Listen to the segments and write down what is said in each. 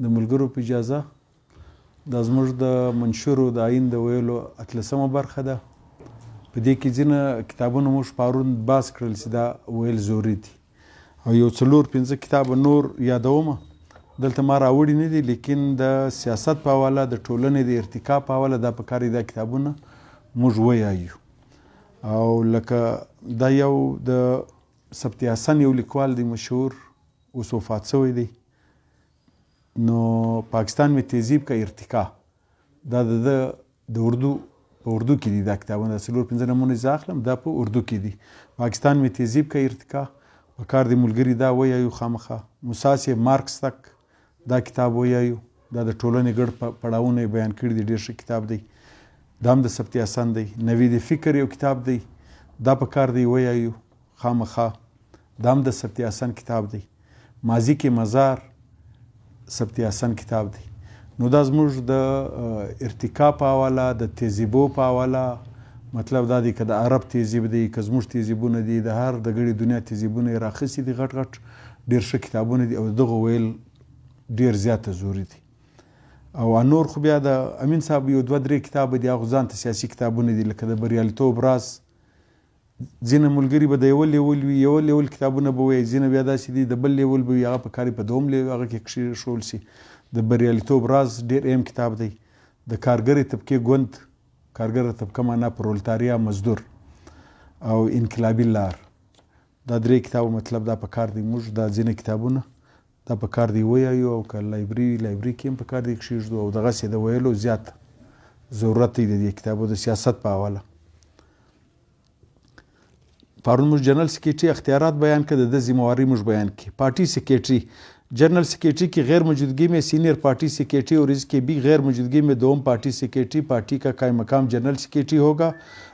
د ملګرو په اجازه دا زموږ د منشورو د آیین د ویلو 18مه برخه ده. په دې کې ځینې کتابونه موږ پرون بحث کړل چې دا ویل ضروري دي او یو 4-5 کتابه نور یادومه دلته ما راوړي نه دي، لیکن د سیاست په حواله د ټولنې د ارتقا په حواله دا پکار دي دا کتابونه موږ ووایو. او لکه دا یو د سبتي حسن یو لیکوال دی مشهور، اوس وفات شوی دی، نو پاکستان میں تہذیب کا ارتقا دا د اردو په اردو کې دي دا کتابونه 4-5 نمونه زه اخلم دا په اردو کې دي. پاکستان میں تہذیب کا ارتقا پکار دی ملګري دا وایو خامخا. موسی سے مارکس تک دا کتاب وایو، دا د ټولنې ګډ پړاوونه بیان کړي دي، ډېر ښه کتاب دی. دا هم د سبتي حسن دی. نوید فکر یو کتاب دی، دا پکار دی وایو خامخا، دا هم د سبتي حسن کتاب دی. ماضی کے مزار سبتي حسن کتاب دی. نو دا زموږ د ارتقا په حواله د تهذیبو په حواله مطلب دا دی که د عرب تهذیب دی که زموږ تهذیبونه دي د هر د ګړي دنیا تهذیبونه یې راخیستي دي، غټ غټ ډېر ښه کتابونه دي او دغه ویل ډېر زیاته ضروري دي. او نور خو بیا د امین صاحب یو 2-3 کتابه دي هغه ځان ته سیاسي کتابونه دي، لکه د بریالیتوب راز. ځینې ملګري به د یو لیول وي، یو لیول کتابونه به وایي، ځینې بیا داسې دي د بل لیول به وي، هغه په کار په دوم لیول هغه کې کښېښول شي. د بریالیتوب راز ډېر اهم کتاب دی. د کارګرې طبقې ګوند، کارګره طبقه معنا پرولتاریا مزدور او انقلابي لار، دا 3 کتابه مطلب دا په کار دی موږ دا ځینې کتابونه دا په کار دی وایو او که لایبري کې هم په کار دی کښېږدو او دغسې د ویلو زیات ضرورت دی د دې کتابو د سیاست په حواله. پرون موږ جنرال سیکرټري اختیارات بیان کړه، د ذمہواری موږ بیان کی. پارٹی سیکرٹری جنرل سیکرٹری کی غیر موجودگی میں سینئر پارٹی سیکرٹری اور اس کے بھی غیر موجودگی میں دوم پارٹی سیکرٹری پارٹی کا قائم مقام جنرل سیکرٹری ہوگا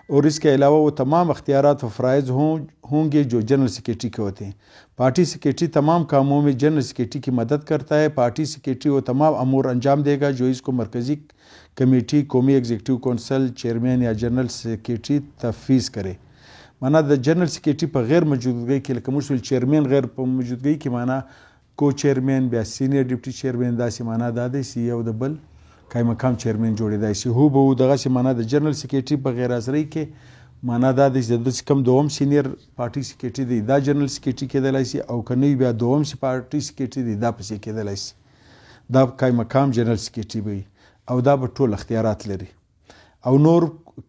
اور اس کے علاوہ وہ تمام اختیارات و فرائض ہوں گے جو جنرل سیکرٹری کے ہوتے ہیں. پارٹی سیکرٹری تمام کاموں میں جنرل سیکرٹری کی مدد کرتا ہے. پارٹی سیکرٹری وہ تمام امور انجام دے گا جو اس کو مرکزی کمیٹی، قومی ایگزیکٹو کونسل، چیئرمین یا جنرل سیکرٹری تفویض کرے. معنا د جنرل سیکرټري په غیر موجودګۍ کې لکه موږ ویل چیرمین غیر په موجودګۍ کې معنا کو چیرمین بیا سینیئر ډیپټي چیرمین داسې معنا دا دی چې یو د بل قایم مقام چیرمین جوړېدای شي. هو به دغسې معنا د جنرل سیکرټري په غیر حاضرۍ کې معنا دا دی چې داسې کوم دوم سینیئر پارټي سیکرټري دی دا جنرل سیکرټري کېدلی شي او که نه بیا دوم پارټي سیکرټري دی دا پسې کېدلی شي. دا قایم مقام جنرل سیکرټري به وي او دا به ټول اختیارات لري او نور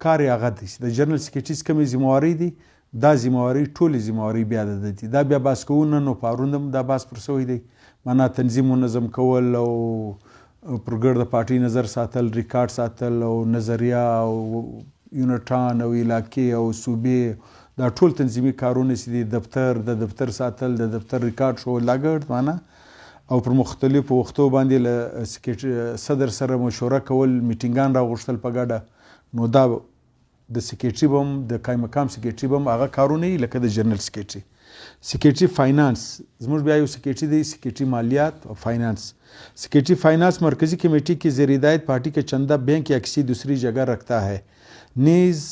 کار یې هغه دی چې د جنرل سیکرټري څه کومې ذمہوارۍ دي دا ذمہوارۍ ټولې ذمہوارۍ بیا د ده دي. دا بیا بحث کوو نن او پرون هم دا بحث پر شوی دی. معنا تنظیم منظم کول او پر ګرد د پارټۍ نظر ساتل، ریکارډ ساتل او نظریه او یونټان او علاقې او صوبې دا ټول تنظیمي کارونه چې دي، د دفتر ساتل، د دفتر ریکارډ شو لاګړ معنا او پر مختلفو وختو باندې له صدر سره مشوره کول، میټینګان راغوښتل په ګډه. نو دا د سیکرټري به هم د قایم مقام سیکرټري به هم هغه کارونه وي لکه د جنرل سیکرټري. سیکرټري فاینانس زموږ بیا یو سیکرټري دی، سیکرټري مالیات اور فائنانس. سیکرٹری فائنانس مرکزی کمیٹی کی زیر ہدایت پارٹی کا چندہ بینک یا کسی دوسری جگہ رکھتا ہے. نیز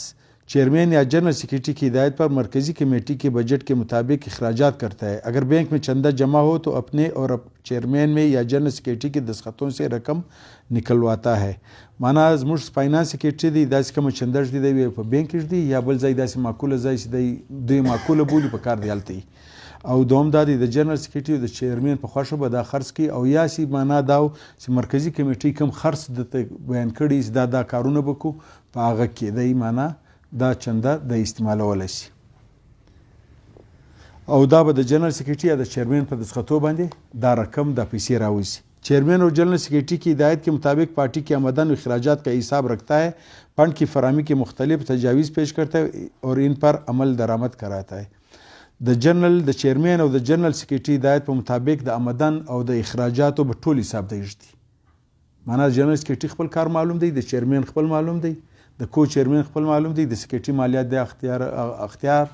چیئرمین یا جنرل سیکرٹری کی ہدایت پر مرکزی کمیٹی کے بجٹ کے مطابق اخراجات کرتا ہے. اگر بینک میں چندہ جمع ہو تو اپنے اور چیئرمین میں یا جنرل سیکرٹری کے دستخطوں سے رقم نکلواتا ہے. معنا زموږ فاینانس سیکرټري دی داسې کومه چنده چې دی په بینک کې دی یا بل ځای داسې معقوله ځای چې دوی معقوله بولي په کار دی هلته وي. او دوم دا دی د جنرل سیکرټري او د چیئرمین په خوښه به دا خرڅ کوي او یا چې معنا دا چې مرکزي کمیټې کوم خرڅ درته بیان کړي چې دا کارونه به کوو په هغه کې دی معنا دا چنده د استعمالولی شي او دا به د جنرل سیکرټري یا د چیئرمین په دستخطو باندې دا رقم دا پیسې راوځي. چیئرمین اور جنرل سیکرٹری کی ہدایت کے مطابق پارٹی کے آمدن و اخراجات کا حساب رکھتا ہے. فنڈ کی فراہمی کے مختلف تجاویز پیش کرتا ہے اور ان پر عمل درآمد کراتا ہے. د چیئرمین او د جنرل سیکرټري ہدایت په مطابق د آمدن او د اخراجاتو به ټول حساب دی ږدي. معنا جنرل سیکرټري خپل کار معلوم دی، د چیئرمین خپل معلوم دی، د کو چیئرمین خپل معلوم دی، د سیکرټري مالیات د اختیار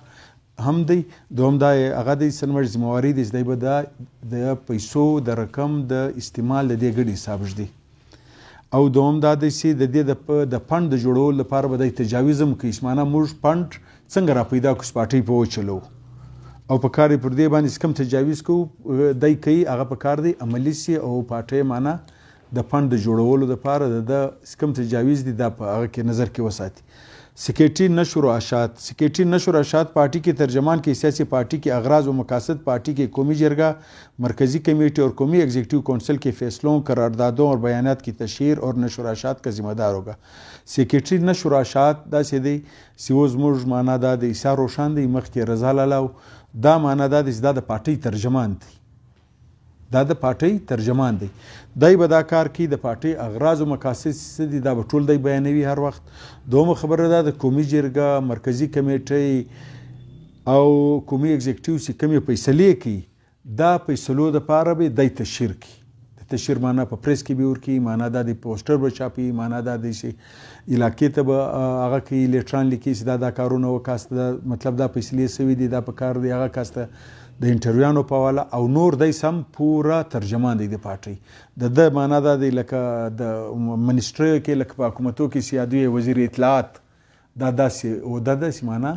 هم دی. دوم دا هغه د سنمر ذمہواری دی چې دی به د پیسو د رقم د استعمال د دې ګډ حساب ږدي. او دوم دا دی چې د دې د فنډ د جوړولو لپاره به دی تجاویز هم کوي. معنا موږ فنډ څنګه را پیدا کړو چې پارټۍ په وچلو او په کار پر دې باندې کم تجاویز کو دای کوي هغه په کار دی عملی سي او پارټي معنا د فند د جوړولو لپاره د کم تجاویز دي دا په هغه کې نظر کې وساتي. سیکریټری نشر و اشاعت. سیکریټری نشر و اشاعت پارٹی کے ترجمان کے سیاسی پارٹی کے اغراض و مقاصد پارٹی کے قومی جرگہ مرکزی کمیٹی اور قومی ایگزیکٹو کونسل کے فیصلوں قراردادوں اور بیانات کی تشہیر اور نشر و اشاعت کا ذمہ دار ہوگا. سیکریټری نشر و اشاعت دا چې دی سیوز موږ معنا دا د عیسی روشان دی مخکې رضا لالاو دا معنا دا د پارټي ترجمان دی دا د پارټي ترجمان دی دای به دا کار کوي د پارټي اغراض او مقاصد څه دي دا به ټول دی بیانوي هر وخت. دومره خبره ده د قومي جرګه مرکزی کمیټې او قومي ایگزیکټیو چې کومې فیصلې کوي دا فیصلو دپاره به دی تشهیر کوي. د تشهیر معنا په پریس کې به ورکوي معنا دا د پوسټر به چاپي معنا دا دی چې علاقې ته به هغه کوي لیټران لیکي چې دا کارونه وکاسته مطلب دا فیصلې سوي دي دا په کار دی هغه کاسته د انټرویانو په حواله او نور دی سم پوره ترجمان دی د پارټي د معنا دا دی لکه د منسټریو کې لکه په حکومتو کې سیادوی وزیر اطلاعات دا داسې او دا داسې معنا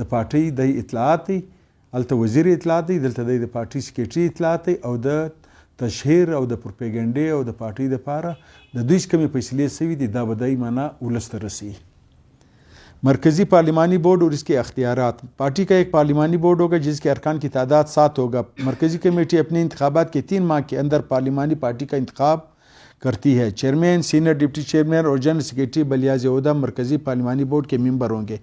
د پارټي د اطلاعات دی هلته وزیر اطلاعات دی دلته دی د پارټي سیکریټري اطلاعات دی او د تشهیر او د پروپاګانډې او د پارټي دپاره د دوی کومې فیصلې سوي دي دا به دی معنا ولس ته رسوي. مرکزی پارلیمانی بورڈ اور اس کے اختیارات. پارٹی کا ایک پارلیمانی بورڈ ہوگا جس کے ارکان کی تعداد 7 ہوگا. مرکزی کمیٹی اپنے انتخابات کے 3 ماہ کے اندر پارلیمانی پارٹی کا انتخاب کرتی ہے. چیئرمین سینئر ڈپٹی چیئرمین اور جنرل سیکریٹری بلیاز عہدہ مرکزی پارلیمانی بورڈ کے ممبر ہوں گے.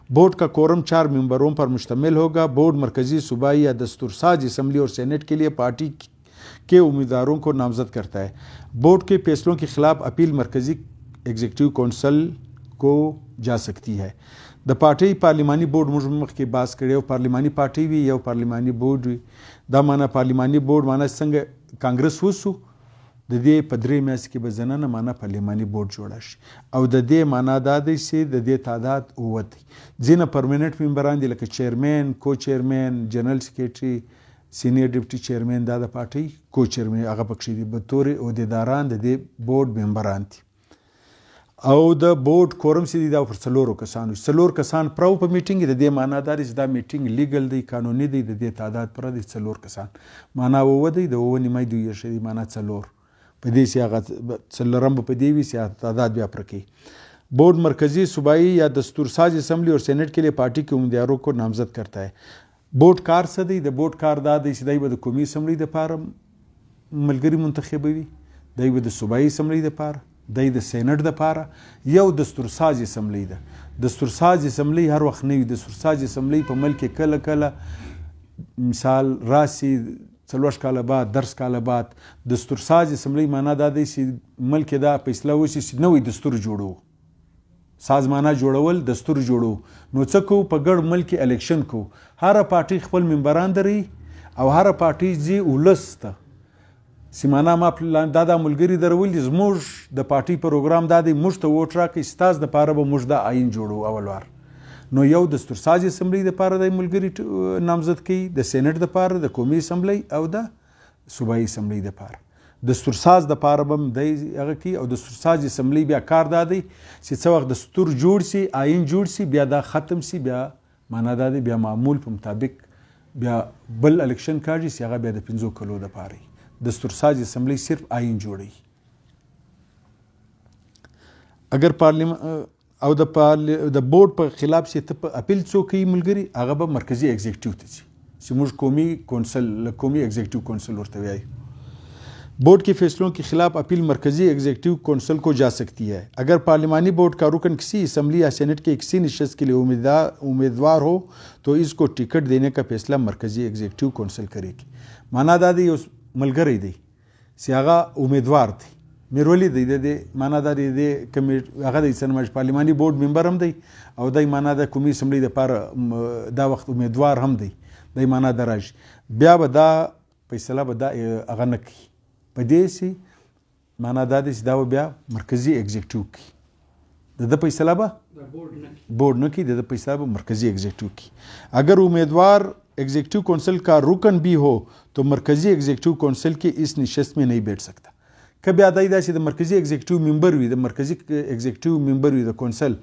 بورڈ کا کورم 4 ممبروں پر مشتمل ہوگا. بورڈ مرکزی صوبائی یا دستورساز اسمبلی اور سینٹ کے لیے پارٹی کے امیدواروں کو نامزد کرتا ہے. بورڈ کے فیصلوں کے خلاف اپیل مرکزی ایگزیکٹو کونسل کو جا سکتی ہے. د پارټي پارلیماني بورډ موږ مخکې بحث کړی یو پارلیماني پارټي وي یو پارلیماني بورډ وي. دا معنا پارلیماني بورډ معنا څنګه کانګرس وسو د دې په 3 میاشتې کې به زنانه معنا پارلیماني بورډ جوړه شي او د دې معنا دا دی چې د دې تعداد 9 دی. ځینې پرمننټ ممبران دي لکه چیرمین کو چیرمین جنرل سیکریټري سینیئر ډپټي چیرمین دا د پارټي کو چیرمین هغه پکښې دي به تورې عہدیداران د دې بورډ ممبران دي. او د بورډ کورم چې دی دا پر 4 کسانو 4 کسان پرو په میټینګ د دې معنا دا دی چې دا میټینګ لیګل دی قانوني دی د دې تعداد پر دی 4 کسان معنا و دی د و نیمه دی شي معنا 4 په دې چې هغه 4 په دې وی چې تعداد بیا پر کې. بورڈ مرکزی صوبائی یا دستورساز اسمبلی اور سینٹ کے لیے پارٹی کے امیدواروں کو نامزد کرتا ہے. بورډ کار څه دی د بورډ کار دا دی چې دی به د قومي اسمبلی دپاره ملګري منتخبوي دی به د صوبایي اسمبلی دپاره دی د سینټ دپاره یو دستورساز اسمبلی ده. دستورساز اسمبلی هر وخت نه وي. دستورساز اسمبلی په ملک کې کله کله مثال راسي 4 کاله بعد 10 کاله بعد دستورساز اسمبلی معنا دا دی چې ملک دا فیصله وشي چې نوی دستور جوړو سازمانه جوړول دستور جوړو نو څه کو په ګډ ملک الیکشن کو هر پارټي خپل ممبران دري او هر پارټي جی ولست سیمانا ما دا د ملګری درول دي زموږ د پارټي پروګرام دا دی موږ ته ووټ راکړئ ستاسو دپاره به موږ دا آئین جوړو اول وار نو یو دستورساز اسمبلی دپاره د ملګري نامزد کوي د سینټ دپاره د قومي اسمبلی او د صوبایي اسمبلی دپاره. دستورساز دپاره به هم دی هغه کوي او دستورساز اسمبلی بیا کار دا دی چې څه وخت دستور جوړ سي آئین جوړ سي بیا دا ختم سي بیا معنا دا دی بیا معمول په مطابق بیا بل الیکشن کاږي چې هغه بیا د 5 کلو دپاره دستورساز اسمبلی صرف آئین جوړي. اگر پارلیمان او د بورډ په خلاف چې ته په اپیل څوک کوي ملګري هغه به مرکزی ایگزیکټیو ته ځي چې موږ قومي کونسل قومي ایگزیکټیو کونسل ورته وایي. بورڈ کے فیصلوں کے خلاف اپیل مرکزی ایگزیکٹو کونسل کو جا سکتی ہے. اگر پارلیمانی بورڈ کا رکن کسی اسمبلی یا سینٹ کے کسی نشست کے لیے امیدوار ہو تو اس کو ٹکٹ دینے کا فیصلہ مرکزی ایگزیکٹو کونسل کرے گی. معنا دا دی ملګری دی چې هغه امیدوار دی میرولی دی د معنا دا دی د هغه د سنماج پارلیماني بورډ ممبر هم دی او د معنا د قومي اسمبلی لپاره دا وخت امیدوار هم دی د معنا د راځي بیا به دا فیصله به دا هغه نه کوي په دې چې معنا دا دی چې دا بیا مرکزی ایگزیکټیو کوي د فیصله به بورډ نه کوي د فیصله به مرکزی ایگزیکټیو کوي. اگر امیدوار ایگزیکٹو کونسل کا رکن بھی ہو تو مرکزی ایگزیکٹو کونسل کے اس نشست میں نہیں بیٹھ سکتا. که بیا دای داسې د مرکزی ایگزیکټیو ممبر وي د مرکزی ایگزیکټیو ممبر وي د کونسل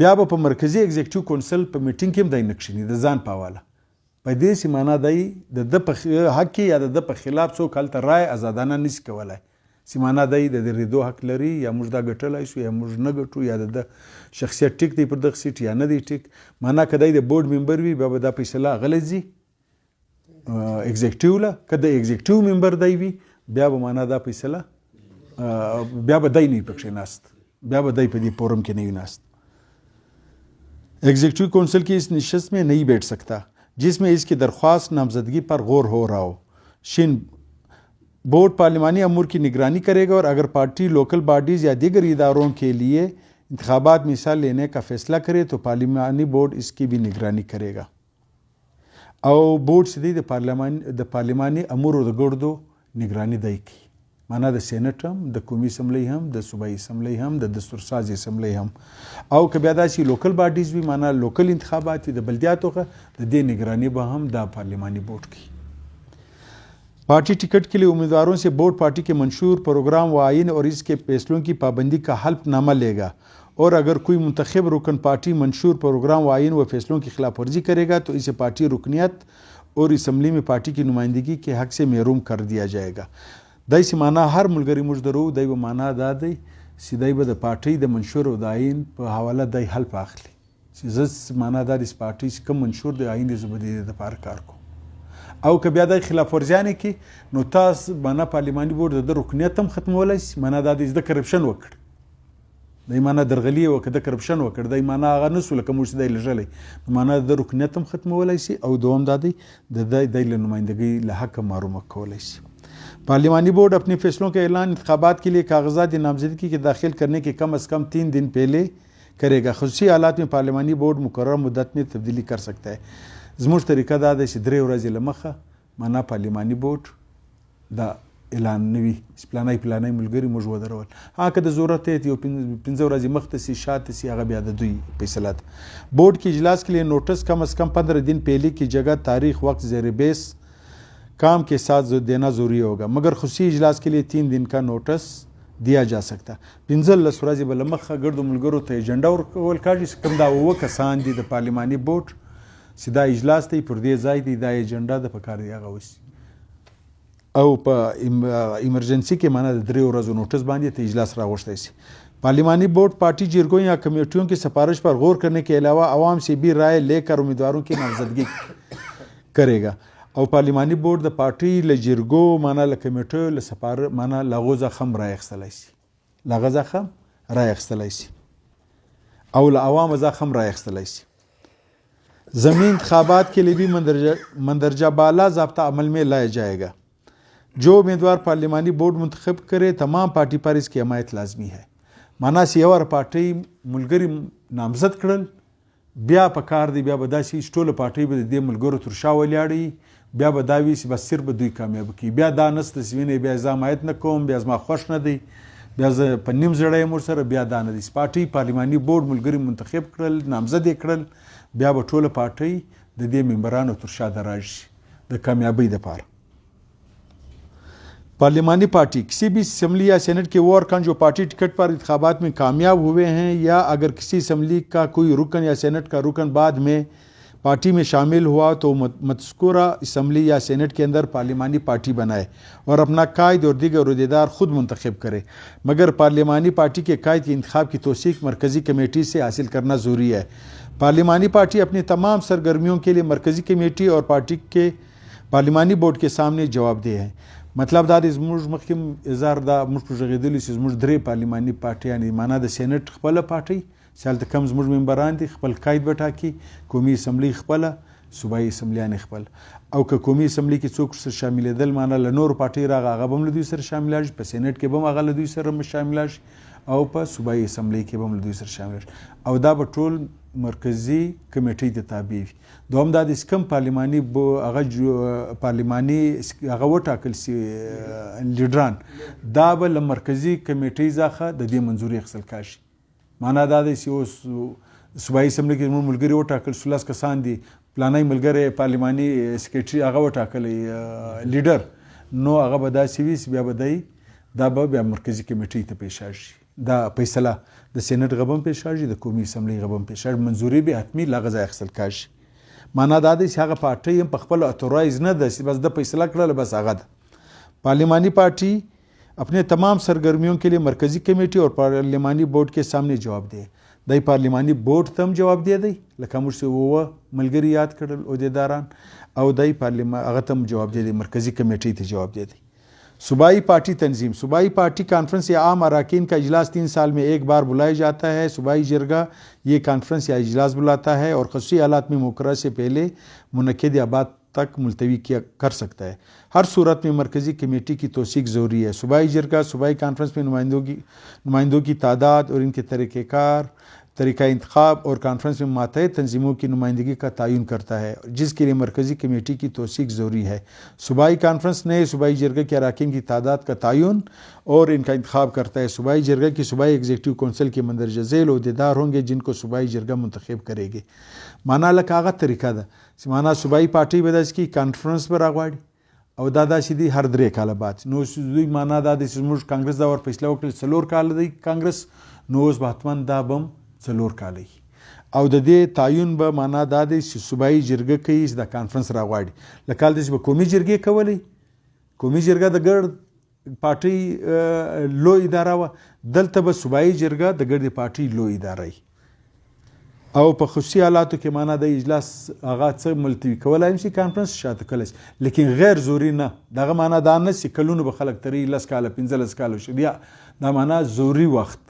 بیا به په مرکزی ایگزیکټیو کونسل په میټینګ کې هم دی نه کښیني د ځان په حواله په دې سي معنا دی د په حق یا د په خلاف څوک هلته رای آزادانه نشي کولای. سي معنا دی د ریدو حق لري یا موږ دا ګټلای شو یا موږ نه ګټو یا د شخصیت ټیک دی پر دغه سیټ یا نه دی ټیک. معنا که دی د بورډ ممبر وي بیا به دا فیصله هغه ځي ایگزیکټیو له. که د ایگزیکټیو ممبر دی وي بیا به معنا دا فیصله بیا به دی نه پکښې ناست، بیا به دی په دې فورم کې نه وي ناست. Executive council की इस नशस्त में नहीं बैठ सकता जिसमें इसकी दरख्वास्त नामजदगी पर गौर हो रहा हो। शिन बोर्ड पार्लिमानी अमूर की निगरानी करेगा और अगर पार्टी लोकल बॉडीज़ या दीगर इदारों के लिए इंतखाबात में हिस्सा लेने का फैसला करे तो पार्लिमानी बोर्ड इसकी भी निगरानी करेगा। और बोर्ड सीधी द पार्लिमानी अमूर द गर्दो निगरानी दई की माना د سینټ هم د قومي اسمبلی هم د صوبایي اسمبلی هم د دستورساز اسمبلی هم او که بیا داسې لوکل باډیز وي معنا لوکل انتخابات وي د بلدیاتو د دې نگرانی به هم د پارلیمانی بورڈ کی. पार्टी टिकट के लिए उम्मीदवारों से बोर्ड पार्टी के मंशूर प्रोग्राम व आइन और इसके फैसलों की पाबंदी का हल्फनामा लेगा और अगर कोई मुंतखब रुकन पार्टी मंशूर प्रोग्राम व आइन व फैसलों की खिलाफ वर्जी करेगा तो इसे पार्टी रुकनियत और इसम्बली में पार्टी की नुमाइंदगी के हक से महरूम कर दिया जाएगा. دای سی معنا هر ملګری موږ درو دای به معنا دا دی چې دای به د پارټۍ د منشور او د آیین په حواله دای حلف اخلي چې زه معنا دا د پارټۍ چې کوم منشور د آیین د زبدي د پار کار کو او که بیا د خلاف ورزیانه کی نو تاسو معنا پارلیماني بورډ د رکنیت هم ختمولای شي. معنا دا د کرپشن وکړ دای معنا درغلی او که د کرپشن وکړ دای معنا هغه نسو لکه موږ دای لژلې معنا د رکنیت هم ختمولای شي او دوم دا دی د نمائندګۍ له حق محروم کولای شي. पार्लिमानी बोर्ड अपने फैसलों के ऐलान इंतखाबात के लिए कागजात नामजदगी के दाखिल करने के कम अज़ कम 3 दिन पहले करेगा. खसूसी हालात में पार्लिमानी बोर्ड मुकर्रर मुद्दत में तब्दीली कर सकता है. ज़मूर तरीका दा है 3 ورځې له مخه معنا पार्लिमानी बोर्ड دا اعلان نوي پلانای ملګری موږ ودرول. که د ضرورت ہے یو 15 ورځې مخته سي شاته سي هغه بیا د دوی فیصله ده. बोर्ड के इजलास के लिए नोटिस कम अज़ कम 15 दिन पहले की जगह तारीख वक्त ज़ेर बेस काम के साथ देना ज़रूरी होगा मगर खुशी इजलास के लिए 3 दिन का नोटिस दिया जा सकता. 15 ورځې به له مخه ګردو ملګرو ته ایجنډا ورکول کېږي چې کوم دا 9 کسان دي د پارلیماني بورډ چې دا اجلاس دی پر دې ځای دی دا ایجنډا د پکار دی هغه وشي او په ایمرجنسی کې معنا د 3 ورځو نوټس باندې ته اجلاس راغوښتی شي. पार्लिमानी बोर्ड पार्टी जिरगों या कमेटियों की सिफारिश पर गौर करने के अलावा आवाम से भी राय लेकर उम्मीदवारों की नामजदगी करेगा. او پارلیمانی بورډ د پارټۍ له جرګو معنا له کمیټو له سپار معنا لغو زخم رای اخیستلی شي لغه زخم رای اخیستلی شي او له عوام زخم رای اخیستلی شي. ضمنی انتخابات के लिए भी मंदरजा बाला ज़ाब्ता अमल में लाया जाएगा. जो उम्मीदवार पार्लिमानी बोर्ड मुंतखब करे तमाम पार्टी पर इसकी हमायत लाजमी है. माना सी और पार्टी ملګری نامزد کړل بیا په کار دی بیا به داسې ټوله پارټۍ به د دې ملګرو تر شا ولاړي بیا به دا وي چې بس صرف به دوی کامیاب کړي. بیا دا نسته چې وینې بیا زه حمایت نه کوم بیا زما خوښ نه دی بیا زه په نیم زړه یم ورسره بیا دا نه دی. پارټۍ پارلیماني بورډ ملګري منتخب کړل نامزد یې کړل بیا به ټوله پارټۍ د دې ممبرانو تر شا دراج شي د کامیابۍ دپاره. पार्लिमानी पार्टी किसी भी असम्बली या सेनेट के वो अरकान जो पार्टी टिकट पर इंतखाबात में कामयाब हुए हैं या अगर किसी असम्बली का कोई रुकन या सेनेट का रुकन बाद में पार्टी में शामिल हुआ तो मज़कूरा असम्बली या सेनेट के अंदर पार्लिमानी पार्टी बनाए और अपना कायद और दीगर अहदेदार ख़ुद मुंतखब करे. मगर पार्लिमानी पार्टी के कायद के इंतखाब की तौसीक मरकज़ी कमेटी से हासिल करना ज़रूरी है. पार्लिमानी पार्टी अपनी तमाम सरगर्मियों के लिए मरकज़ी कमेटी और पार्टी के पार्लिमानी बोर्ड के सामने जवाबदेह है. मतलब دا د زموږ مخکې اظهار دا موږ په غږېدلي چې زموږ 3 پارلیماني پارټیانې معنا د سینټ خپله پارټۍ چې هلته کم زموږ ممبران دي خپل قاید به ټاکي قومي اسمبلي خپله صوبایي اسمبلیانې خپل او که قومي اسمبلي کې څوک سره شاملېدل معنا له نورو پارټۍ راغه هغه به هم له دوی سره شامله شي په سینټ کې به هم هغه له دوی سره شامله شي او په صوبایي اسمبلي کې به هم له دوی سره شامله شي او دا به ټول مرکزی کمیټې ته تابع وي. دوم دا د کم پارلیماني هغه وټاکل سي لیډران دا به له مرکزي کمیټې څخه د دې منظوري اخیستل کېږي. معنا دا دی چې اوس صوبایي اسمبلي کې زموږ ملګري وټاکل 16 کسان دي پلانی ملګری پارلیماني سکریټري هغه وټاکلی لیډر نو هغه به داسې وي چې بیا به دی دا به بیا مرکزي کمیټې ته پیش شي دا فیصله د سینټ غبم پیش شي د قومي اسمبلی غبم پیش شي منظوري به حتمی لغه ځای اخیستل کېږي. معنا دا دی چې هغه پارټۍ هم په خپل اتورایز نه ده چې بس د فیصله کړله بس هغه ده. پارلیمانی پارٹی اپنے تمام سرگرمیوں کے لیے مرکزی کمیٹی اور پارلیمانی بورڈ کے سامنے جواب دے. دای پارلیمانی بورډ ته هم جواب دی لکه موږ چې ووه ملګري یاد کړل عہدیداران او دای پارلیمان هغه ته هم جواب دی مرکزی کمیٹی ته جواب دی. صوبائی پارٹی تنظیم. صوبائی پارٹی کانفرنس یا عام اراکین کا اجلاس 3 سال میں ایک بار بلایا جاتا ہے. صوبائی جرگہ یہ کانفرنس یا اجلاس بلاتا ہے اور خصوصی حالات میں مقررہ سے پہلے منعقد یا بعد تک ملتوی کر سکتا ہے. ہر صورت میں مرکزی کمیٹی کی توثیق ضروری ہے. صوبائی جرگہ صوبائی کانفرنس میں نمائندوں کی تعداد اور ان کے طریقہ انتخاب اور کانفرنس میں ماتحت تنظیموں کی نمائندگی کا تعین کرتا ہے جس کے لیے مرکزی کمیٹی کی توثیق ضروری ہے. صوبائی کانفرنس نئے صوبائی جرگہ کے اراکین کی تعداد کا تعین اور ان کا انتخاب کرتا ہے. صوبائی جرگہ کی صوبائی ایگزیکٹو کونسل کے مندرجہ ذیل عہدیدار ہوں گے جن کو صوبائی جرگہ منتخب کرے گی. معنا لکه هغه طریقه ده چې معنا صوبائی پارټي به داسې کې کانفرنس به راغواړي او دا داسې دي هر 3 کاله بعد. نو دوی معنا دا دی چې موږ کانګرس دا ور فیصله وکړل 4 کاله دی کانګرس نو اوس به حتما دا بم 4 کاله او د دې تعین به معنا دا دی چې صوبائی جرګه کوي چې د کانفرنس راغواړي. لکه داسې به قومي جرګې کولی. قومي جرګه د ګرد پارټي لو اداره وه. دلته به صوبائی جرګه د ګرد پارټي لو اداره وي او په خصوصي حالاتو کې معنا د اجلاس هغه څه ملتوي کولای شي کانفرنس شاته کولای شي لیکن غیر ضروري نه. دغه معنا دا نه چې کلونه به خلک ترې 10 کاله 15 کاله شي بیا دا معنا ضروري وخت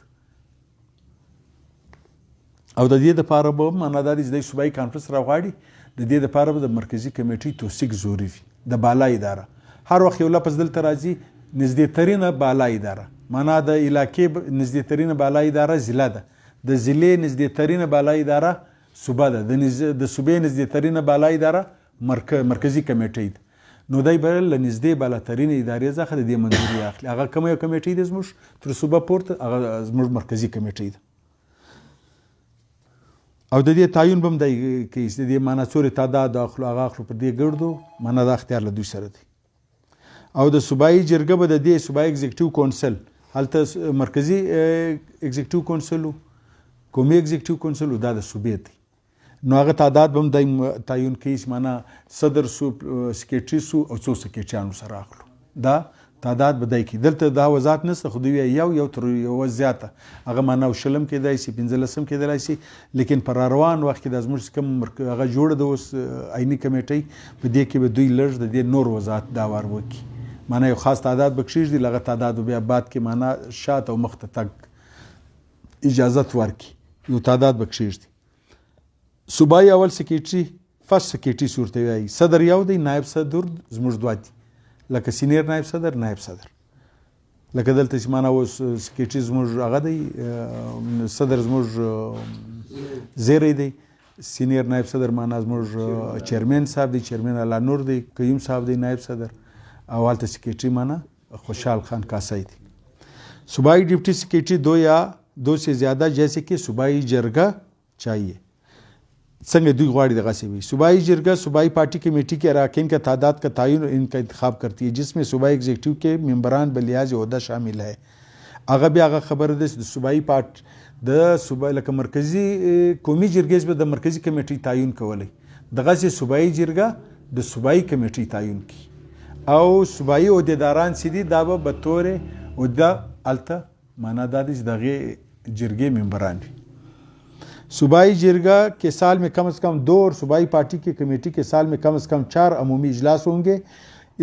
او د دې لپاره به معنا دا د صوبائی کانفرنس راغواړي. د دې لپاره به د مرکزی کمیټې توثیق ضروري وي. د بالا اداره هر وخت یو لفظ دلته راځي نږدې ترینه بالا اداره معنا د علاقې نږدې ترینه بالا اداره ضلع ده. د ضلع نږدې ترینه بالا اداره صوبه ده. د صوبې نږدې ترینه بالا اداره مرکزی کمیټۍ ده. نو دی به له نږدې بالا ترینه ادارې څخه د دې منظوري اخلي. هغه کومه یو کمیټۍ ده زموږ تر صوبه پورته هغه زموږ مرکزی کمیټۍ ده او د دې تعین به هم دی کوي چې د دې معنا څورې تعداد اخلو هغه اخلو پر دې ګردو معنا دا اختیار له دوی سره دی. او د صوبائی جرګه به د دې صوبائی ایگزیکټیو کونسل هلته مرکزی ایگزیکټیو کونسل قومي ایگزیکټیو کونسل دا د صوبې دی. نو هغه تعداد به هم دی تعین کوي چې معنا صدر سو سکریټري سو او څو سکریټریانو سره اخلو دا تعداد به دی کوي. دلته دا وضاحت نشته خو دوی یو تر یو زیاته هغه معنا شلم کېدای شي 15 کېدای شي لیکن پر روان وخت کې د زموږ کوم هغه جوړه د اوس عیني کمیټۍ په دې کې به دوی لږ د دې نور وضاحت دا ور وکړي معنا یو خاص تعداد به کښېږدي لغه تعداد بیا بعد کې معنا شاته او مخته تګ اجازت ورکړي یو تعداد به کښېږدي. صوبائی اول سکریټري فرست سکریټري صورت وایي. صدر یو دی نایب صدر زموږ دوه دي لکه سینیر نایب صدر لکه دلته چې معنا اوس سکریټري زموږ هغه دی صدر زموږ زیری دی. سینیر نایب صدر معنا زموږ چیرمن صاحب دی چیرمن الله نور دی قیوم صاحب دی نایب صدر او هلته سکریټري معنا خوشحال خان کاسای دی. صوبائی ڈپٹی سکریٹری 2 یا 2 سے زیادہ جیسے کہ صوبائی جرگہ چاہیے څنګه دوی غواړي دغسې وي. صوبائی جرگہ صوبائی پارٹی کمیٹی کے اراکین کا تعداد کا تعین اور ان کا انتخاب کرتی ہے جس میں صوبائی ایگزیکٹیو کے ممبران بلیاز عہدہ شامل ہے. هغه بیا هغه خبره ده چې د صوبائی د صوبائی لکه مرکزی قومي جرګې به د مرکزی کمیټې تعین کولی دغسې صوبائی جرګه د صوبائی کمیټې تعین کی او صوبائی عہدیداران چې دي دا به به طور عہده هلته معنا دا دی چې دغې جرګې ممبران وي. صوبائی جرگہ کے سال میں کم از کم 2 اور صوبائی پارٹی کی کمیٹی کے سال میں کم از کم 4 عمومی اجلاس ہوں گے.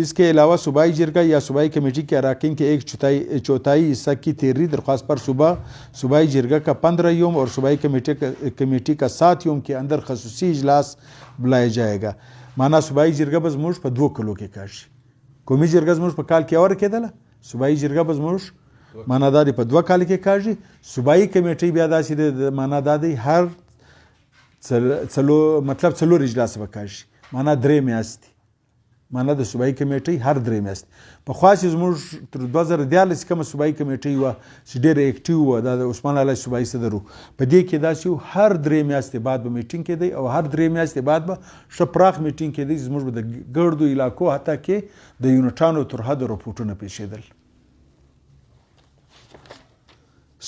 اس کے علاوہ صوبائی جرگہ یا صوبائی کمیٹی کے اراکین کے 1/4 حصہ کی تحریری درخواست پر صوبائی جرگہ کا 15 یوم اور صوبائی کمیٹی کا 7 یوم کے اندر خصوصی اجلاس بلایا جائے گا. معنا صوبائی جرگہ به زموږ په 2 کلو کې کاږي. قومي جرګه زموږ په کال کې اوره کېدله. صوبائی جرګه به زموږ معنا دا دی په 2 کال کې کاږي. صوبائی کمیټۍ بیا داسې د معنا دا دی هر مطلب 4 اجلاس به کاږي معنا 3 میاشتې معنا د صوبائی کمیټۍ هر 3 میاشتې. پخوا چې زموږ تر 2014 کومه صوبائی کمیټۍ وه چې ډېره ایکټیو وه دا د عثمان علي صوبائی صدر و په دې کې داسې و هر 3 میاشتې بعد به میټینګ کېدی او هر 3 میاشتې بعد به ښه پراخ میټینګ کېدی زموږ به د ګردو علاقو حتی کې د یونټانو تر حده رپورټونه پیښېدل.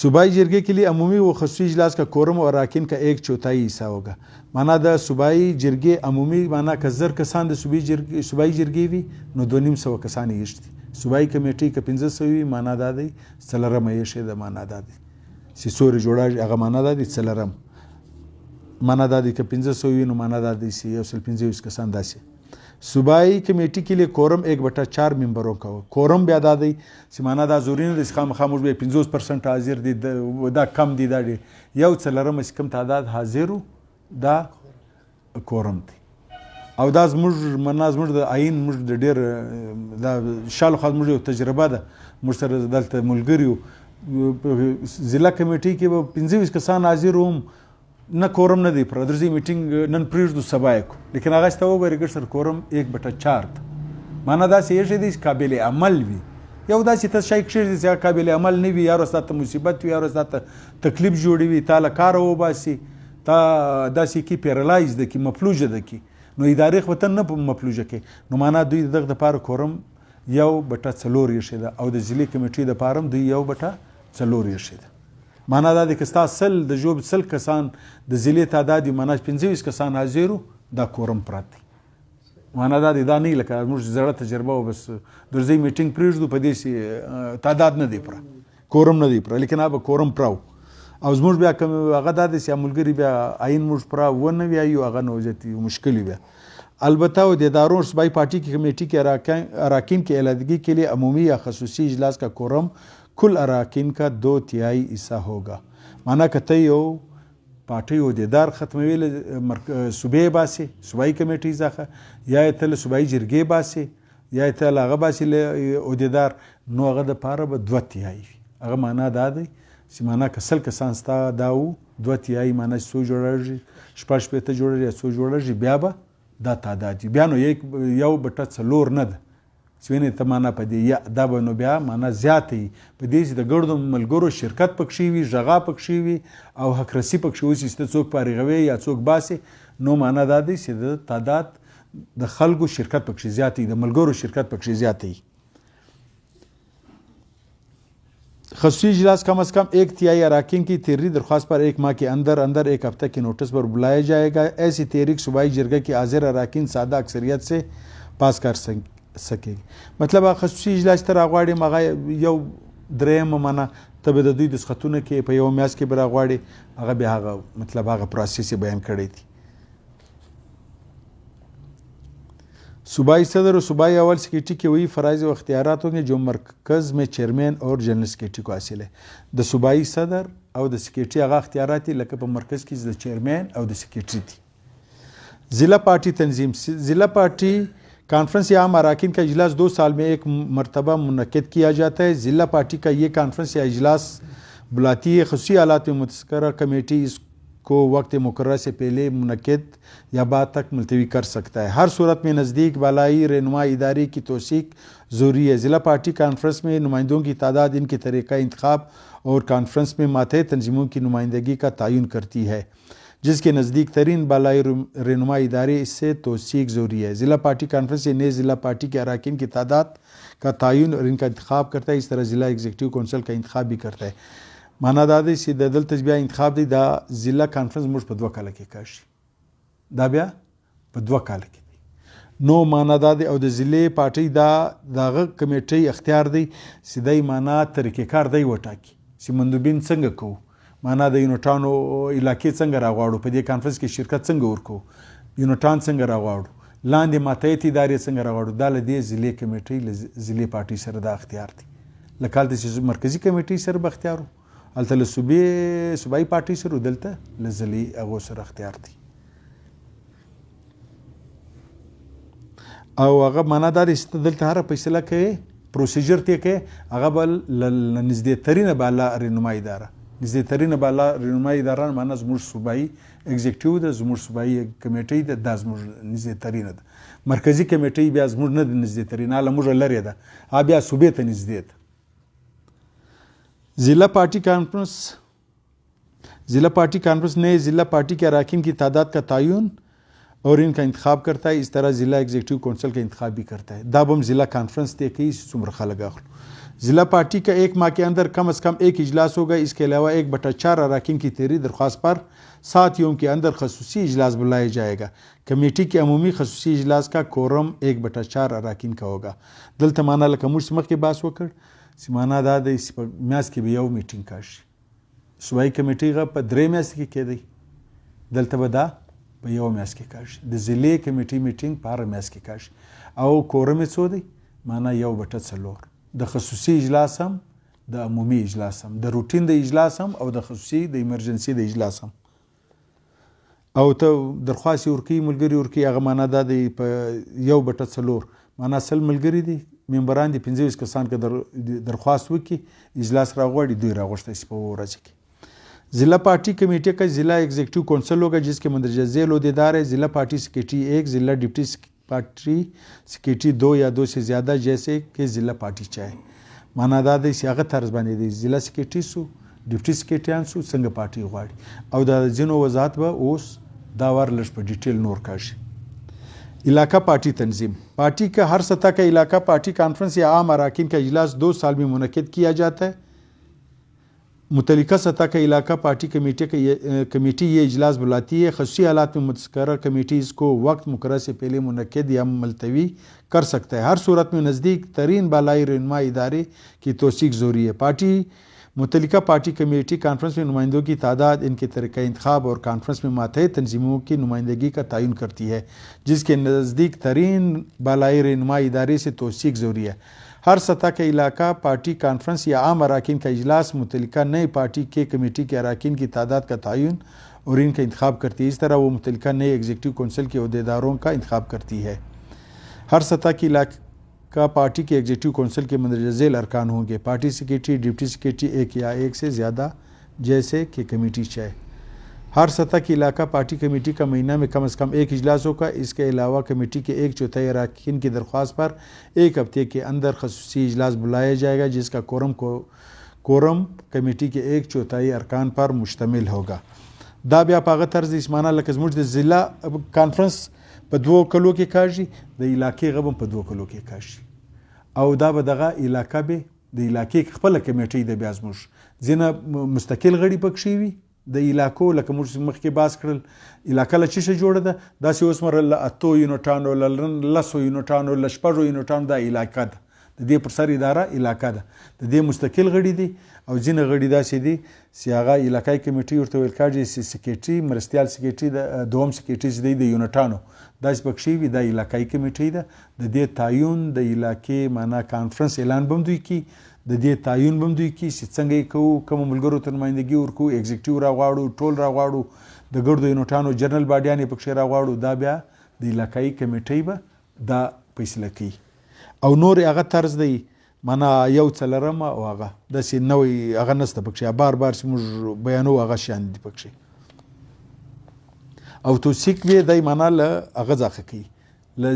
सूबाई जरगे के लिए अमूमी व खसूसी इजलास का कोरम और अरकान का 1/4 हिस्सा होगा। माना द सूबाई जरगे अमूमी माना का 1000 कसान द सूबाई जरगे वी नो 250 कसान यश्ती सूबाई कमेटी का 1500 वी माना दादी सलरम यशे द माना दादी सिसोरी जोड़ा अगर माना दादी सलरम माना दादी का 1500 वी नो माना दादी सी और 15 कसान दासी सूबाई कमेटी के लिए कोरम 1/4 मेंबरों का हो। कोरम भी अदा दी सिमाना दा जोरीन इसका खामोश भी 50% हाजिर दी दा कम दी दा यौ सलरम इस कम तादाद हाजिर दा कोरम थी او دا زموږ مناز موږ د عین موږ د ډیر دا شالو خاص موږ تجربه ده موږ سره دلته ملګریو ضلع کمیټې کې به 25 کسان حاضر وم نه کورم نه دی پر درځي میټینګ نن پریږدو سبا یې لیکن هغه ته وګورئ ګر سر کورم 1/4 معنا دا چې یې دې قابل عمل وي یو دا چې تاسو شای کښې چې قابل عمل نه وي یارو ستاسو مصیبت وي یارو ستاسو تکلیف جوړوي تعالی کار وباسي تا داسې کې پیرالایز ده کې مفلوج ده کې نو ادارې وطن نه مفلوجه کې نو معنا دوی دغه د پاره کورم 1/4 یې ده او د ضلع کمیټې د پاره دوی 1/4 یې ده معنا دا د کستا سل د جوب سل کسان د ضلع تعداد معنا 25 کسان حاضرو دا کورم پراتی معنا دا نه لکه موږ زړه تجربه او بس درځي میټینګ پریږدو په دې سي تعداد نه دی پر کورم نه دی پر لیکن اب کورم پراو او زموږ بیا کوم هغه د دې ملګری بیا عین موږ پر ونه وی یو هغه نوځتي مشکل وي البته و د اداروں صوبائی پارٹی کی کمیٹی کے اراکین کی علیحدگی کے لیے عمومی یا خصوصی اجلاس کا کورم کل اراکین کا 2/3 حصہ ہوگا माना کته یو پارټي عہدیدار ختموي صوبې باسي صوبایي کمیټې ځخه یا تل صوبایي جرګې باسي یا تل هغه باسي عہدیدار نو هغه د پاره به 2/3 هغه معنا دا دی چې معنا کسل کسان ستا داو 2/3 معنا سو جوړږي شپږ پته جوړږي سو جوړږي بیا به دا تعداد بیا نو 1/4 نه ده سوینه ته معنا پدې یا دا به نو بیا معنا زیاتې پدې چې د ګردو ملګرو شرکت پکښې وي ژغا پکښې وي او حکرسي پکښې وي چې څوک پارغوي یا څوک باسي نو معنا دا دی چې د تعداد د خلکو شرکت پکښې زیاتې د ملګرو شرکت پکښې زیاتې خصوصی اجلاس کم از کم 1/3 اراکین کی تحریری درخواست پر 1 ماہ کے اندر 1 ہفتہ کے نوٹس پر بلایا جائے گا ایسی تحریک صوبائی جرگہ کی حاضر اراکین سادہ اکثریت سے پاس کر سکے گی مطلب خصوصی اجلاس تر غواړي مغه یو دریم معنا تبه د دوی د سختونه کې په یو میاس کې بر غواړي هغه به هغه مطلب هغه پروسس بیان کړی دي सूबाई सदर और सूबाई अव्वल सेक्रेटरी के वही फ़राइज़ व अख्तियारात होंगे जो मरकज़ में चेयरमैन और जनरल सेक्रेटरी को हासिल है द सूबाई सदर और द सेक्रेटरी आगा अख्तियारात थी लकब मरकज़ की द चेयरमैन और द सेक्रेटरी थी ज़िला पार्टी तंजीम ज़िला पार्टी कॉन्फ्रेंस या आम अराकीन का इजलास 2 साल में एक मरतबा मुनक़िद किया जाता है ज़िला पार्टी का ये कॉन्फ्रेंस या इजलास बुलाती है ख़ुसूसी हालात में मुतज़क्करा कमेटी को वक्त मुकर्रर से पहले मुनक़िद या बाद तक मुलतवी कर सकता है हर सूरत में नज़दीक बालाई रहनुमा इदारे की तौसीक ज़रूरी है ज़िला पार्टी कॉन्फ्रेंस में नुमाइंदों की तादाद इनके तरीक़ा इंतखाब और कॉन्फ्रेंस में मातहत तंजीमों की नुमाइंदगी का तयन करती है जिसके नज़दीक तरीन बालाई रहनुमा इदारे इससे तौसीक ज़रूरी है ज़िला पार्टी कॉन्फ्रेंस से नए ज़िला पार्टी के अराकीन की तादाद का तयन और इनका इंतखाब करता है इस तरह ज़िला एग्जीक्यूटिव कौंसिल का इंतखाब भी करता है माना دا دی چې د دلته بیا انتخاب دی دا ضلع کانفرنس موږ په 2 کال کې کاشي دا بیا په 2 کال کې دی نو معنا دا دی او د ضلع پارټي دا دغه کمیټي اختیار دی چې دای معنا طریقې کار دی وټاکي چې مندوبین څنګه کو معنا د یونټانو علاقې څنګه راغواړو په دې کانفرنس کې شرکت څنګه ورکو یونټان څنګه راغواړو لاندې ماتحت ادارې څنګه راغواړو دا له دې ضلع کمیټي ضلع پارټي سره دا اختیار دی لکه چې مرکزی کمیټي سره به اختیارو الته له صوبایي پارټي سره دلته له ضلعي هغو سره اختیار دی او هغه معنا دا دی چې دلته هره فیصله کوي پروسیجر ته کوي هغه به نږدې ترینه بالا رهنمایي اداره نږدې ترینه بالا رهنمایي اداره معنا زموږ صوبایي اگزیکټیو ده زموږ صوبایي کمیټۍ ده دا زموږ نږدې ترینه ده مرکزي کمیټۍ بیا زموږ نه ده نږدې ترینه له موږ لرې ده هغه بیا صوبې ته نږدې ده ज़िला पार्टी कॉन्फ्रेंस नए ज़िला पार्टी के अराकीन की तादाद का तयन और इनका इंतखाब करता है। इस तरह ज़िला एग्जीक्यूटिव कौंसिल का इंतखाब भी करता है। दाब हम ज़िला कॉन्फ्रेंस तय की څومره خلک اخلو। ज़िला पार्टी का 1 माह के अंदर कम से कम 1 इजलास होगा। इसके अलावा 1/4 अरकान की तहरीर दरख्वास्त पर 7 योम के अंदर खसूसी इजलास बुलाया जाएगा। कमेटी के अमूमी खसूसी इजलास का कोरम 1/4 अरकान का होगा। दलته معنا لکه موږ چې مخکې بحث وکړ چې معنا دا دی چې په میاشت کې به یو میټینګ کاشي. صوبایي کمیټې غا په 3 میاشتې کې کېدی، دلته به دا په یو میاشت کې کاشي. د ضلعې کمیټې میټینګ په هر میاشت کې کاشي او کورم یې څو دی؟ معنا 1/4. د خصوصي اجلاس هم د عمومي اجلاس هم د روټین د اجلاس هم او د خصوصي د ایمرجنسي د اجلاس هم. او ته درخواست ورکوي ملګري ورکوي هغه معنا دا دی په 1/4 معنا 100 ملګري دي ممبران دي 25 کسان که درخواست وکړي اجلاس راغواړي دوی راغوښتی شي په ورځ کې. ضلع पार्टी कमेटी का ज़िला एग्जीक्यूटिव कौंसिल होगा जिसके मंदरजा झेल अहदेदार है। ज़िला पार्टी सेक्रेटरी 1, ज़िला डिप्टी पार्टी सेक्रेटरी 2 या 2 से ज़्यादा जैसे कि ज़िला पार्टी चाहे। माना दा دی چې هغه طرز باندې دی ضلع سیکریټري سو ډیپټي سیکریټریان سو څنګه پارټي غواړي او دا ځینو وضاحت به اوس دا ور لږ په ډیټیل نور کاشي. इलाका पार्टी तंजीम पार्टी का हर सतह का इलाका पार्टी कॉन्फ्रेंस या आम अरकान का इजलास 2 साल में मुनक्किद किया जाता है। मुतल्लिका सतह का इलाका पार्टी कमेटी ये इजलास बुलाती है। खसूसी हालात में मुतस्करा कमेटी इसको वक्त मुकर्रर से पहले मुनक्किद या मुलतवी कर सकता है। हर सूरत में नज़दीक तरीन बालाई रहनुमा इदारे की तौसीक ज़रूरी है। मुतल्लिका पार्टी कमेटी कॉन्फ्रेंस में नुमाइंदों की तादाद, इनके तरीक़ा इंतखाब और कॉन्फ्रेंस में मातहत तंजीमों की नुमाइंदगी का तयन करती है जिसके नज़दीक तरीन बालाई रहनुमा इदारे से तौसीक ज़रूरी है। हर सतह का इलाका पार्टी कॉन्फ्रेंस या आम अरकान का इजलास मुतल्लिका नए पार्टी के कमेटी के अरकान की तादाद का तयन और इनका इंतखाब करती है। इस तरह वो मुतल्लिका नए एग्जीक्यूटिव कौंसिल के अहदेदारों का इंतखाब करती है। हर सतह की इलाका पार्टी के एग्जीक्यूटिव कौंसिल के मंदरजा झेल अरकान होंगे। पार्टी सेक्रेटरी, डिप्टी सेक्रेटरी 1 या 1 से ज़्यादा जैसे कि कमेटी चाहे। हर सतह की इलाका पार्टी कमेटी का महीना में कम से कम 1 इजलास होगा। इसके अलावा कमेटी के 1/4 अरकान की दरख्वास्त पर 1 हफ्ते के अंदर खसूसी इजलास बुलाया जाएगा जिसका कोरम कमेटी के 1/4 अरकान पर मुश्तमिल होगा। دا بیا په هغه طرز اسمانه لکه زموږ د ضلع کانفرنس په 2 کلو کې کاږي د علاقې غبم په 2 کلو کې کاږي او دا به دغه علاقه به د علاقې خپل کمیټې د بیا زموږ ځینه مستقل غړي پکښې وي د علاقو لکه موږ مخکې باز کړل علاقه له څه جوړه ده داسې اوس مره له 8 یونټانو له 10 یونټانو له 6 یونټانو د علاقه ده د دې پر سر اداره علاقه ده د دې مستقل غړي دي او ځینې غړي داسې دي چې هغه علاقایي کمیټې ورته ویل کېږي چې سیکریټري مرستیال سیکریټري د دوم سیکریټري چې دی د یونټانو داسې پکښې وي دا علاقایي کمیټې ده د دې تعین د علاقې معنا کانفرنس اعلان به هم دوی کي د دې تعین به هم دوی کي چې څنګه یې کوو کومو ملګرو ته نمایندګي ورکوو ایگزیکټیو راغواړو ټول راغواړو د ګردو یونټانو جنرال باډیان یې پکښې راغواړو دا بیا د علاقایي کمیټې به دا فیصله کوي او نور هغه طرز دی معنا یو څلرم او هغه داسې نوی هغه نسته پکښې بار بار چې موږ بیانو هغه شیان دي پکښې او توثیق به دی معنا له هغه ځاخه کوي له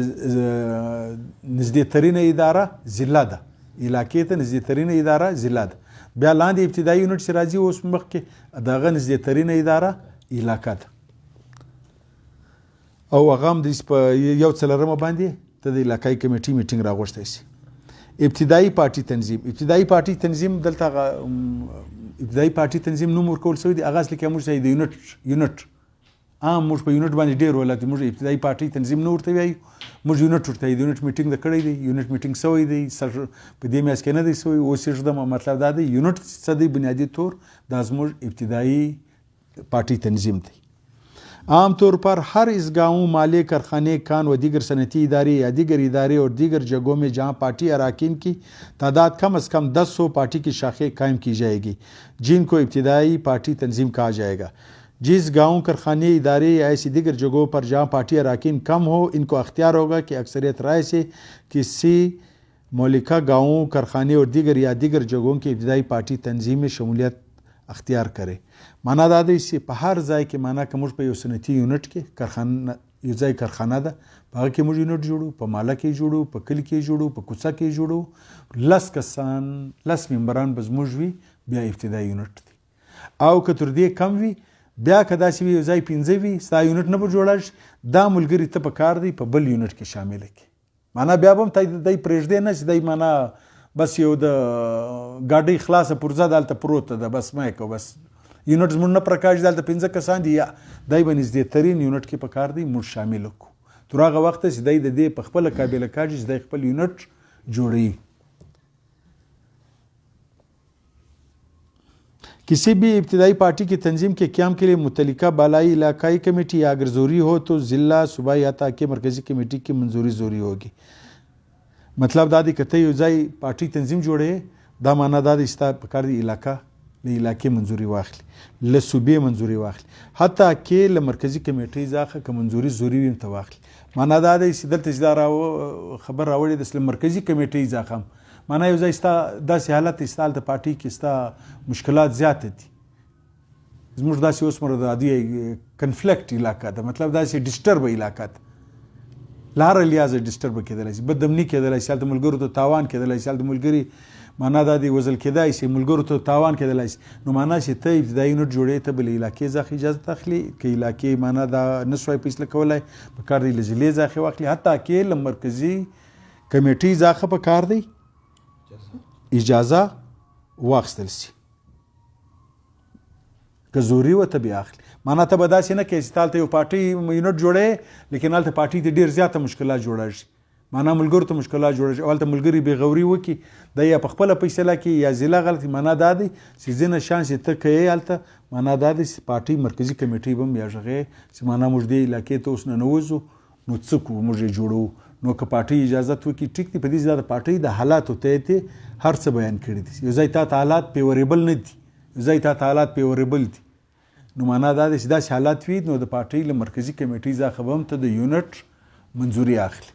نږدې ترینه اداره ضلع ده علاقې ته نږدې ترینه اداره ضلع ده بیا لاندې ابتدایي یونټ چې راځي اوس مخکې د هغه نږدې ترینه اداره علاقه ده او هغه هم د په یو څلرمه باندې ته د علاقایي کمیټې میټینګ راغوښتی شي. ابتدایي پارټي تنظیم دلته ابتدایي پارټي تنظیم نوم ورکول شوی دی هغه اصلي کې موږ د یونټ عام موږ په یونټ باندې ډېر ولات موږ ابتدایي پارټي تنظیم نه ورته وایو موږ یونټ ورته د یونټ میټینګ د کړی دی یونټ میټینګ شوی دی په دې میاشت کې نه دی شوی اوس یې ژدم مطلب دا دی یونټ څه دی بنیادي طور دا زموږ ابتدایي پارټي تنظیم دی. عام طور पर हर इस गाँव माले कारखाने कान व दीगर सनती इदारे या दीगर इदारे और दीगर जगहों में जहाँ पार्टी अरकान की तादाद कम से कम 10 पार्टी की शाखें कायम की जाएगी जिनको इब्तिदाई पार्टी तंजीम कहा जाएगा। जिस गाँव कारखाने इदारे या ऐसी दीगर जगहों पर जहाँ पार्टी अरकान कम हो इनको अख्तियार होगा कि अक्सरियत राय से किसी मौलिका गाँवों कारखाने और दीगर या दीगर जगहों की इब्तिदाई पार्टी तंजीम में शमूलियत اختیار کړي. معنا دا دی چې په هر ځای کې معنا که موږ په یو صنعتي یونټ کې کارخانه یو ځای کارخانه ده په هغه کې موږ یونټ جوړو په ماله کې جوړو په کلي کې جوړو په کوڅه کې جوړو 10 کسان 10 ممبران به زموږ وي بیا ابتدایي یونټ دی او که تر دې کم وي بیا که داسې وي یو ځای 5 وي ستا یونټ نه به جوړه شي دا ملګري ته په کار دی په بل یونټ کې شامل کړي. معنا بیا به هم دی پرېږدی نه چې دی معنا بس یو د ګاډۍ خلاصه پرزه دلته پروت ده بس مه یې کوه بس یونټ زموږ نه پرکاش دلته 5 کسان دي یا دی به نږدې ترین یونټ کې په کار دی موږ شامل کړو تر هغه وخته چې دی د دې په خپله قابله کاږي چې دی خپل یونټ جوړوي. किसी भी इब्तदाई पार्टी की तंजीम के क़याम के लिए मुतल्लिका बालाई इलाकाई कमेटी या अगर ज़रूरी हो तो ज़िला सूबाई या ताकि मरकज़ी कमेटी की मंजूरी ज़रूरी होगी. मतलब दादी कतई यूज़ाई पार्टी तंजीम जोड़े दा माना दादी इस्ता पकार दी इलाका ले इलाके मंजूरी वाखली ले सूबे मंजूरी वाखली हत्ता के ले मरकज़ी कमेटी ज़ाखा का मंजूरी ज़रूरी भी तवाखली. माना दादी सिदल तजदारा खबर रावड़ी दस ले मरकज़ी कमेटी ज़ाखम माना یو ځای ستا داسې حالت دی ستا هلته پارټۍ کې ستا مشکلات زیاته دي زموږ داسې اوس مره د عادي کنفلیکټ علاقه ده مطلب داسې ډسټرب علاقه ده له هره لحاظه ډسټرب کېدلی شي بدامني کېدلی شي هلته ملګرو ته تاوان کېدلی شي هلته ملګري معنا دا دی وژل کېدای شي ملګرو ته تاوان کېدلی شي نو معنا چې ته ابتدایي یونټ جوړې ته بلې علاقې څخه اجازه اخلي که علاقې معنا دا نه سوای فیصله کولی پکار دی له ضلعې څخه واخلي حتی کې له مرکزي کمیټۍ څخه پکار دی اجازه واخیستل شي که ضروري ورته بیا اخلي معنا ته به داسې نه کوې چې تا هلته یو پارټۍ یونټ جوړوې لیکن هلته پارټۍ ته ډېر زیاته مشکلات جوړه شي معنا ملګرو ته مشکلات جوړه شي او هلته ملګري بېغوري وکړي دا یا په خپله فیصله کې یا ضلع غلطي معنا دا دی چې ځینې شان چې ته کوې هلته معنا دا دی چې پارټۍ مرکزي کمیټۍ به هم بیا غږې چې معنا موږ دې علاقې ته اوس ننوځو نو څه کوو موږ یې جوړوو نو که پارټۍ اجازت وکړي ټیک دی په دې ځای د پارټۍ د حالاتو ته هر څه بیان کړي دي یو ځای تا ته حالات فیوریبل نه دي یو ځای تا ته حالات فیوریبل دي نو معنا دا دی چې داسې حالات وي نو د پارټۍ له مرکزي کمیټۍ څخه به هم ته د یونټ منظوري اخلي.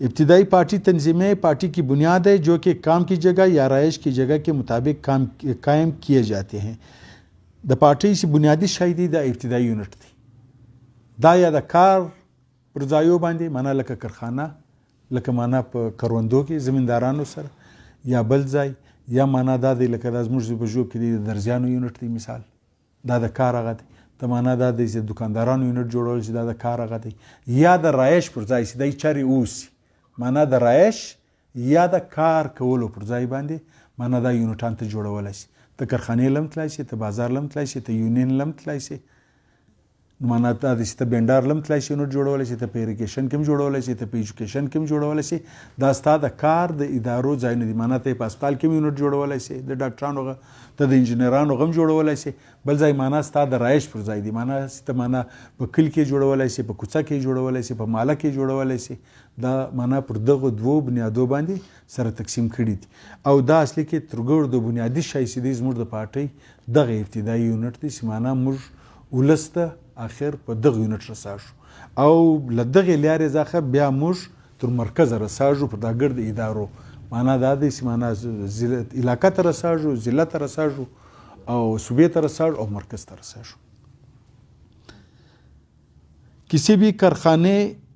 ابتدائی پارٹی تنظیمیں پارٹی کی بنیاد ہے جو کہ کام کی جگہ یا رہائش کی جگہ کے مطابق قائم کیے جاتے ہیں. د پارټۍ چې بنیادي شی دی دا ابتدایي یونټ دی دا یا د کار پر ځایو باندې معنا لکه کارخانه لکه معنا په کروندو کې زمیندارانو سره یا بل ځای یا معنا دا دی لکه دا زموږ په ژوب کې دی د درزیانو یونټ دی مثال دا د کار هغه دی ته معنا دا دی چې دکاندارانو یونټ جوړول چې دا د کار هغه دی یا د رایش پر ځای چې دی چارې اوسي معنا د رایش یا د کار کولو پر ځای باندې معنا دا یونټان ته جوړولی شي ته کارخانې لم تلای شي ته بازار لم تلای شي ته یونین لم تلای شي نو معنا دا دی چې ته بینډار لم تلای شي یونټ جوړولی شي ته په اریګیشن کې هم جوړولی شي ته په ایجوکیشن کې هم جوړولی شي دا ستا د کار د ادارو ځایونه دي معنا ته په هسپتال کې هم یونټ جوړولی شي د ډاکټرانو ته د انجینرانو هم جوړولی شي بل ځای معنا ستا د رایش پر ځای دی معنا ته معنا په کلي کې جوړولی شي په کوڅه کې جوړولی شي په ماله کې جوړولی شي دا معنا پر دغه دوو بنیادو باندې سره تقسیم کړي دي او دا اصلي کې ترګور د بنیادي شی چې دی زموږ د پارټۍ دغه ابتدایي یونټ دی چې معنا موږ ولس ته اخر په دغه یونټ رساږو او له دغې لارې څخه بیا موږ تر مرکزه رساږو په دا ګرد ادارو معنا دا دی چې معنا علاقه ته رساږو ضلع ته رساږو او صوبې ته رساږو او مرکز ته رساږو. کسی بھی کارخانے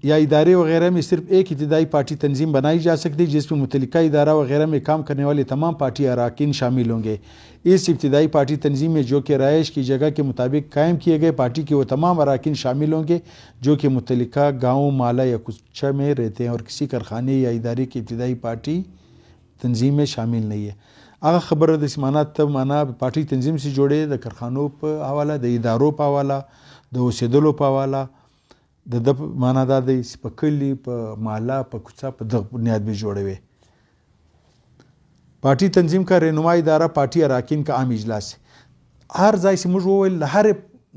یا ادارے وغیرہ میں صرف ایک ابتدائی پارٹی تنظیم بنائی جا سکتی ہے جس میں متعلقہ ادارہ وغیرہ میں کام کرنے والے تمام پارٹی اراکین شامل ہوں گے. اس ابتدائی پارٹی تنظیم میں جو کہ رہائش کی جگہ کے مطابق قائم کیے گئے پارٹی کے وہ تمام اراکین شامل ہوں گے جو کہ متعلقہ گاؤں مالا یا کوچہ میں رہتے ہیں اور کسی کارخانے یا ادارے کی ابتدائی پارٹی تنظیم میں شامل نہیں ہے. هغه خبره د معنا ته معنا پارټي تنظیم سي جوړې د کارخانو په حواله د ادارو په حواله د اوسېدلو په حواله د معنا دا دی په کلي په مالا په کوڅه په دغه بنیاد به جوړوي. پارٹی تنظیم کا رہنما ادارہ پارٹی اراکین کا عام اجلاس ہے. هر ځای چې موږ وویل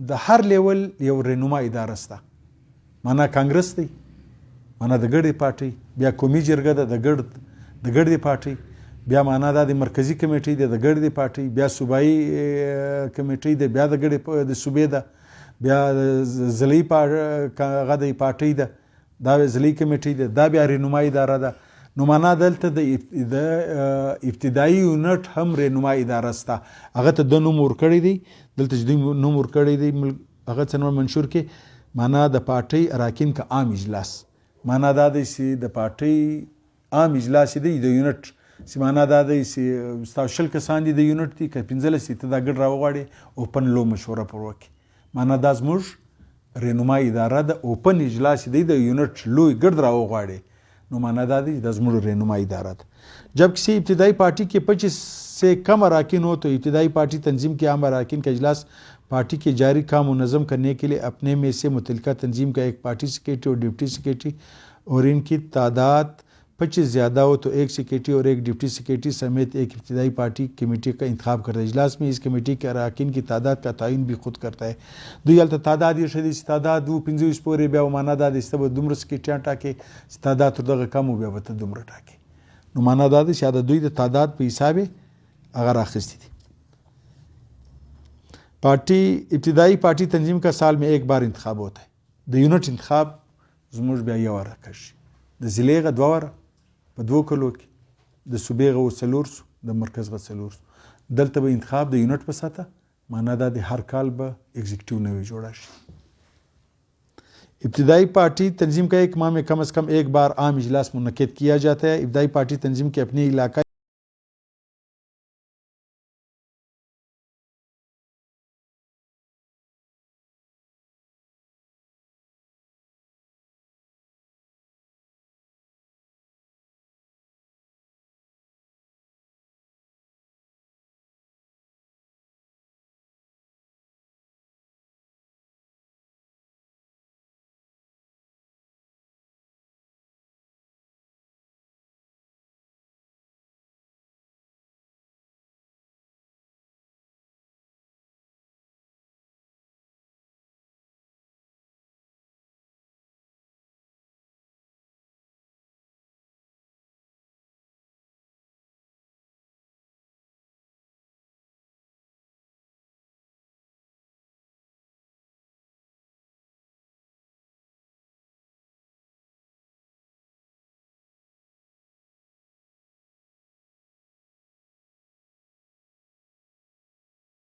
د هر لیول یو رهنما اداره شته معنا کانګرس دی معنا د ګډې پارټۍ بیا قومي جرګه ده د ګډې پارټۍ بیا معنا دا د مرکزی کمیټۍ ده د ګډې پارټۍ بیا صوبایي کمیټۍ ده بیا د ګډې د صوبې ده بیا ضلعي هغه د پارټۍ ده دا ضلعي کمیټۍ ده دا بیا رهنما اداره ده نو معنا دلته د ابتدایي یونټ هم رهنما اداره شته هغه ته د نوم ورکړی دی دلته چې دوی نوم ورکړی دی هغه څه منشور کې معنا د پارټۍ اراکین کا عام اجلاس معنا دا دی چې د پارټۍ عام اجلاس دی د یونټ چې معنا دا دی چې ستا 100 کسان دي د یونټ دي که 15 دي ته دا ګډ راوغواړې اوپن لو مشوره پر وکړي. معنا دا زموږ رهنمایي اداره د اوپن اجلاس دی د یونټ لوی ګډ راوغواړي نو معنا دا دی دا زموږ رهنمایي اداره ده. जबकि इब्तदाई पार्टी के 25 से कम अरकान हो तो इब्तदाई पार्टी तंजीम के आम अरकान का इजलास पार्टी के जारी काम मुनज़्ज़म करने के लिए अपने में से मुतल्लिका तंजीम का एक पार्टी सेक्रेटरी और डिप्टी सेक्रेटरी और इनकी तादाद 25 ज़्यादा हो तो एक सेक्रेटरी और एक डिप्टी सेक्रेटरी समेत एक इब्तदाई पार्टी कमेटी का इंतखाब करता है. इजलास में इस कमेटी के अरकान की तादाद का तयन भी खुद करता है. दुयाल तादाद ये शदी तादाद वो 25 पोरे ब्या माना दाद इस तब दुमर सेक्रेटरियां टाके तादाद तो दगा कम हो ब्या बता दुमर टाके نو معنا دا دی چې دا دوی د تعداد په حساب اگر اخیستی دي. पार्टी ابتدائی पार्टी तंजीम का साल में एक बार इंतखाब होता है. د یونټ انتخاب زموږ بیا یو واره کشي د ضلع غ دوه واره په 2 کلو کې د صوبې غ وسلورس د مرکز غ سلورس دلته به انتخاب د یونټ په ساته معنا دا د هر کال به ایگزیکټیو نوی جوړا شي. ابتدائی पार्टी तंजीम का एक माह में कम से कम एक बार आम इजलास मुनक्किद किया जाता है. ابتدائی पार्टी तंजीम के अपने इलाका